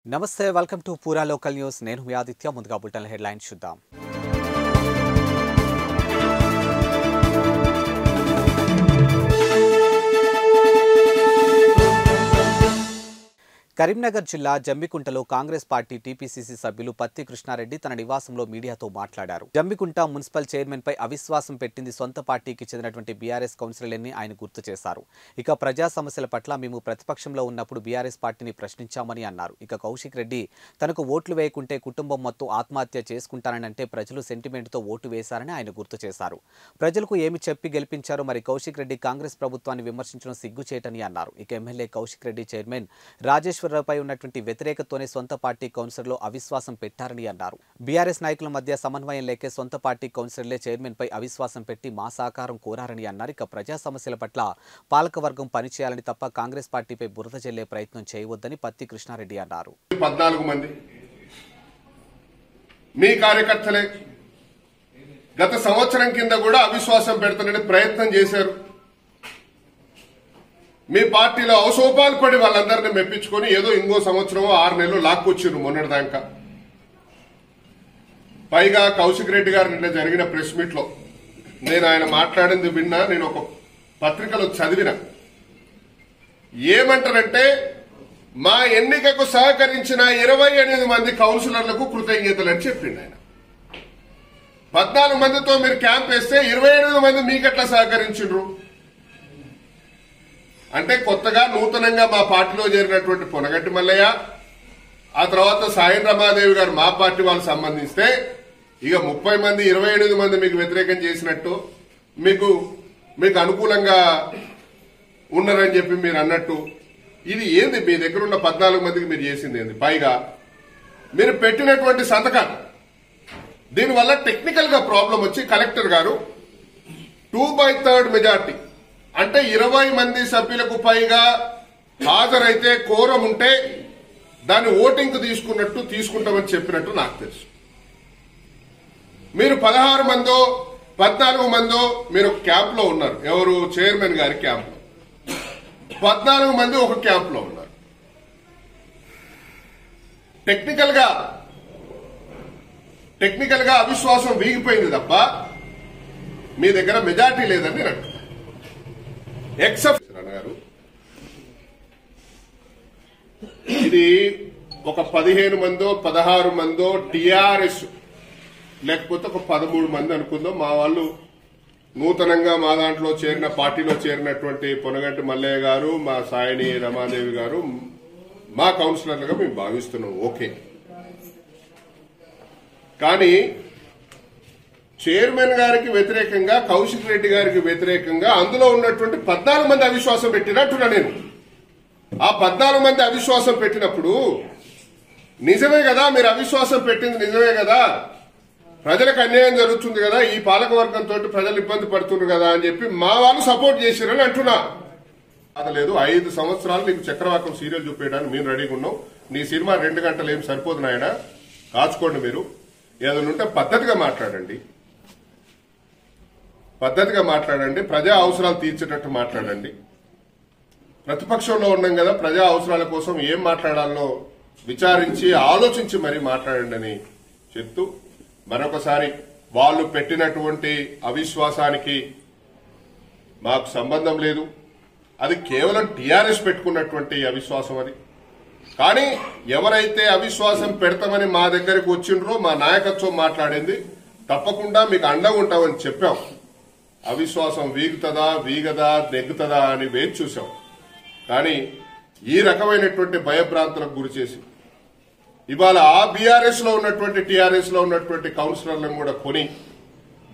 నమస్తే welcome to పూరా local news నేను మీ ఆదిత్య ముందుగా బులెటిన్ హెడ్లైన్స్ చూద్దాం కరీంనగర్ జిల్లా జమ్మికుంటలో కాంగ్రెస్ పార్టీ టీపీసీసీ సభ్యులు పత్తి కృష్ణారెడ్డి తన నివాసంలో మీడియాతో మాట్లాడారు. జమ్మికుంట మున్సిపల్ చైర్మన్ పై అవిశ్వాసం పెట్టింది సొంత పార్టీకి చెందినటువంటి బీఆర్ఎస్ కౌన్సిలర్లని ఆయన గుర్తు చేశారు. ఇక ప్రజా సమస్యల పట్ల మేము ప్రతిపక్షంలో ఉన్నప్పుడు బీఆర్ఎస్ పార్టీని ప్రశ్నించామని అన్నారు. ఇక కౌశిక్ రెడ్డి తనకు ఓట్లు వేయకుంటే కుటుంబం మొత్తం ఆత్మహత్య చేసుకుంటానని అంటే ప్రజలు సెంటిమెంట్తో ఓటు వేశారని ఆయన గుర్తు చేశారు. ప్రజలకు ఏమి చెప్పి గెలిపించారో మరి కౌశిక్ రెడ్డి కాంగ్రెస్ ప్రభుత్వాన్ని విమర్శించడం సిగ్గుచేటని అన్నారు. ఇక ఎమ్మెల్యే కౌశిక్ రెడ్డి చైర్మన్ రాజేశ్వర పై ఉన్నటువంటి వ్యతిరేకతతోనే సొంత పార్టీ కౌన్సిలర్లు అవిశ్వాసం పెట్టారని అన్నారు. బీఆర్ఎస్ నాయకుల మధ్య సమన్వయం లేకే సొంత పార్టీ కౌన్సిలర్లే చైర్మన్ పై అవిశ్వాసం పెట్టి మా సహకారం కోరారని అన్నారు. ఇక ప్రజా సమస్యల పట్ల పాలకవర్గం పనిచేయాలని తప్ప కాంగ్రెస్ పార్టీపై బురద జల్లే ప్రయత్నం చేయవద్దని పత్తి కృష్ణారెడ్డి అన్నారు. 14 మంది మీ కార్యకర్తలే గత సంవత్సరం కింద కూడా అవిశ్వాసం పెడతానని ప్రయత్నం చేశారు. మీ పార్టీలో అవసోపాలు పడి వాళ్ళందరినీ మెప్పించుకొని ఏదో ఇంకో సంవత్సరం 6 నెలలు లాక్కొచ్చారు మొన్నటిదాకా. పైగా కౌశిక్ రెడ్డి గారు నిన్న జరిగిన ప్రెస్ మీట్ లో నేను ఆయన మాట్లాడింది విన్నా, నేను ఒక పత్రికలో చదివిన. ఏమంటారంటే మా ఎన్నికకు సహకరించిన 28 మంది కౌన్సిలర్లకు కృతజ్ఞతలని చెప్పిండు ఆయన. 14 మందితో మీరు క్యాంప్ వేస్తే 28 మంది మీకెట్లా సహకరించిండ్రు అంటే కొత్తగా నూతనంగా మా పార్టీలో చేరినటువంటి పొనగంటి మల్లయ్య, ఆ తర్వాత సాయం రమాదేవి గారు మా పార్టీ వాళ్ళు సంబంధిస్తే ఇక 30 మంది 28 మంది మీకు వ్యతిరేకం చేసినట్టు మీకు అనుకూలంగా ఉన్నారని చెప్పి మీరు అన్నట్టు ఇది ఏంది? మీ దగ్గర ఉన్న 14 మందికి మీరు చేసింది ఏంది? పైగా మీరు పెట్టినటువంటి సంతకాలు దీనివల్ల టెక్నికల్ గా ప్రాబ్లం వచ్చి కలెక్టర్ గారు 2/3 మెజార్టీ అంటే 20 మంది సభ్యులకు పైగా హాజరైతే కోరం ఉంటే దాన్ని ఓటింగ్ కు తీసుకుంటామని చెప్పినట్టు నాకు తెలుసు. మీరు 16 మందో 14 మందో మీరు ఒక క్యాంప్ లో ఉన్నారు. ఎవరు? చైర్మన్ గారి క్యాంప్ లో 14 మంది ఒక క్యాంప్ లో ఉన్నారు. టెక్నికల్ గా అవిశ్వాసం వీగిపోయింది తప్ప మీ దగ్గర మెజార్టీ లేదని నేను అంటున్నాను. గారు ఇది ఒక 15 మందో 16 మందో టీఆర్ఎస్ లేకపోతే ఒక 13 మంది అనుకుందాం. మా వాళ్ళు నూతనంగా మా దాంట్లో చేరిన పార్టీలో చేరినటువంటి పొనగంటి మల్లయ్య గారు, మా సాయని రమాదేవి గారు మా కౌన్సిలర్లుగా మేము భావిస్తున్నాం. ఓకే, కానీ చైర్మన్ గారికి వ్యతిరేకంగా కౌశిక్ రెడ్డి గారికి వ్యతిరేకంగా అందులో ఉన్నటువంటి 14 మంది అవిశ్వాసం పెట్టినట్టున్నా నేను. ఆ 14 మంది అవిశ్వాసం పెట్టినప్పుడు నిజమే కదా, మీరు అవిశ్వాసం పెట్టింది నిజమే కదా, ప్రజలకు అన్యాయం జరుగుతుంది కదా, ఈ పాలకవర్గంతో ప్రజలు ఇబ్బంది పడుతున్నారు కదా అని చెప్పి మా వాళ్ళు సపోర్ట్ చేశారని అంటున్నా. లేదు 5 సంవత్సరాలు నీకు చక్రవాకం సీరియల్ చూపేయడానికి మేము రెడీగా ఉన్నాం. నీ సినిమా 2 గంటలు ఏం సరిపోదు నాయన, కాచుకోండి. మీరు ఏదైనా ఉంటే పద్ధతిగా మాట్లాడండి, ప్రజా అవసరాలు తీర్చేటట్టు మాట్లాడండి. ప్రతిపక్షంలో ఉన్నాం కదా, ప్రజా అవసరాల కోసం ఏం మాట్లాడాలో విచారించి ఆలోచించి మరీ మాట్లాడండి అని చెప్తూ మరొకసారి వాళ్ళు పెట్టినటువంటి అవిశ్వాసానికి మాకు సంబంధం లేదు. అది కేవలం టీఆర్ఎస్ పెట్టుకున్నటువంటి అవిశ్వాసం అది. కానీ ఎవరైతే అవిశ్వాసం పెడతామని మా దగ్గరికి వచ్చిండ్రో మా నాయకత్వం మాట్లాడింది తప్పకుండా మీకు అండగా ఉంటామని చెప్పాం. అవిశ్వాసం వీగదా నెగ్గుతుందా అని వేచి చూసాం. కానీ ఈ రకమైనటువంటి భయభ్రాంతులకు గురి చేసి ఇవాళ ఆ బీఆర్ఎస్ లో ఉన్నటువంటి టీఆర్ఎస్ లో ఉన్నటువంటి కౌన్సిలర్లను కూడా కొని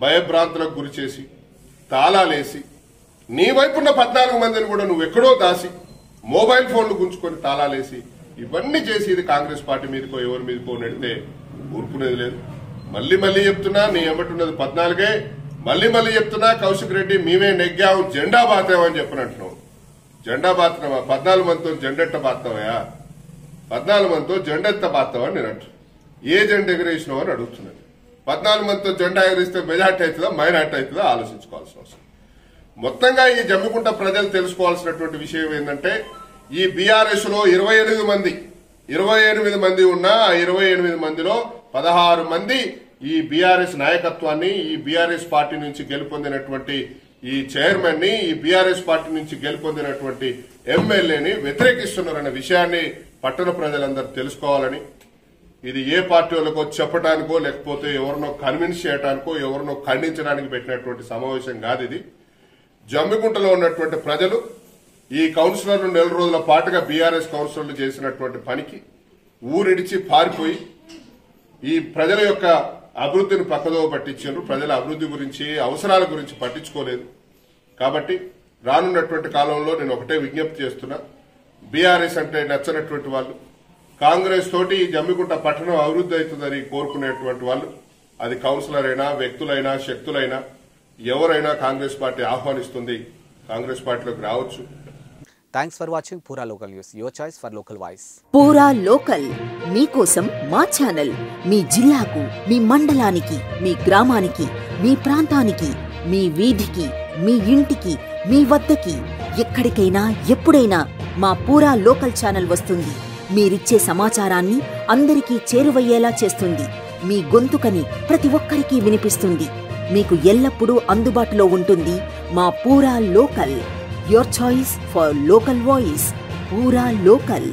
భయభ్రాంతులకు గురి చేసి తాళాలేసి నీ వైపున్న 14 మందిని కూడా నువ్వు ఎక్కడో దాసి మొబైల్ ఫోన్లు గుంజుకొని తాళాలేసి ఇవన్నీ చేసి ఇది కాంగ్రెస్ పార్టీ మీదకో ఎవరి మీదకో నెడితే ఊరుకునేది లేదు. మళ్లీ చెప్తున్నా, నీ ఎమ్మటున్నది 14. మళ్లీ చెప్తున్నా, కౌశిక్ రెడ్డి మేమే నెగ్గాము, జెండా బాతామని చెప్పినట్టున్నావు. జెండా బాతున్నావా? 14 మందితో జెండెట్ట బాతావా? 14 మందితో జెండెత్త బాతావా నేను అంటు. ఏ జెండా ఎగరేసినావు అని అడుగుతున్నాను. 14 మందితో జెండా ఎగరేస్తే మెజార్టీ అవుతుందా మైనార్టీ అవుతుందా ఆలోచించుకోవాల్సిన అవసరం. మొత్తంగా ఈ జమ్మికుంట ప్రజలు తెలుసుకోవాల్సినటువంటి విషయం ఏంటంటే ఈ బీఆర్ఎస్ లో 28 మంది 28 మంది ఉన్నా ఆ 28 మందిలో 16 మంది ఈ బీఆర్ఎస్ నాయకత్వాన్ని, ఈ బీఆర్ఎస్ పార్టీ నుంచి గెలుపొందినటువంటి ఈ చైర్మన్ ని, ఈ బీఆర్ఎస్ పార్టీ నుంచి గెలుపొందినటువంటి ఎమ్మెల్యేని వ్యతిరేకిస్తున్నారన్న విషయాన్ని పట్టణ ప్రజలందరూ తెలుసుకోవాలని, ఇది ఏ పార్టీ వాళ్ళకో చెప్పడానికో లేకపోతే ఎవరినో కన్విన్స్ చేయడానికో ఎవరినో ఖండించడానికి పెట్టినటువంటి సమావేశం కాదు ఇది. జమ్మికుంటలో ఉన్నటువంటి ప్రజలు ఈ కౌన్సిలర్లు 4 రోజుల పాటుగా బీఆర్ఎస్ కౌన్సిలర్లు చేసినటువంటి పనికి ఊరిడిచి పారిపోయి ఈ ప్రజల యొక్క అభివృద్ధిని పక్కదోవ పట్టించారు. ప్రజల అభివృద్ధి గురించి, అవసరాల గురించి పట్టించుకోలేదు. కాబట్టి రానున్నటువంటి కాలంలో నేను ఒకటే విజ్ఞప్తి చేస్తున్నా, బీఆర్ఎస్ అంటే నచ్చనటువంటి వాళ్ళు, కాంగ్రెస్ తోటి జమ్మికుంట పట్టణం అభివృద్ధి అవుతుందని కోరుకునేటువంటి వాళ్ళు, అది కౌన్సిలర్ అయినా, వ్యక్తులైనా, శక్తులైనా, ఎవరైనా కాంగ్రెస్ పార్టీ ఆహ్వానిస్తుంది. కాంగ్రెస్ పార్టీలోకి రావచ్చు. థ్యాంక్స్ ఫర్ వాచింగ్ పూరా local news, your choice for local voice. పూరా లోకల్ మీకోసం మా ఛానల్. మీ జిల్లాకు, మీ మండలానికి, మీ గ్రామానికి, మీ ప్రాంతానికి, మీ వీధికి, మీ ఇంటికి, మీ వద్దకి, ఎక్కడికైనా ఎప్పుడైనా మా పూరా లోకల్ ఛానల్ వస్తుంది. మీరిచ్చే సమాచారాన్ని అందరికీ చేరువయ్యేలా చేస్తుంది. మీ గొంతుకని ప్రతి ఒక్కరికి వినిపిస్తుంది. మీకు ఎల్లప్పుడూ అందుబాటులో ఉంటుంది మా పూరా local. Your choice for local voice. Pura Local.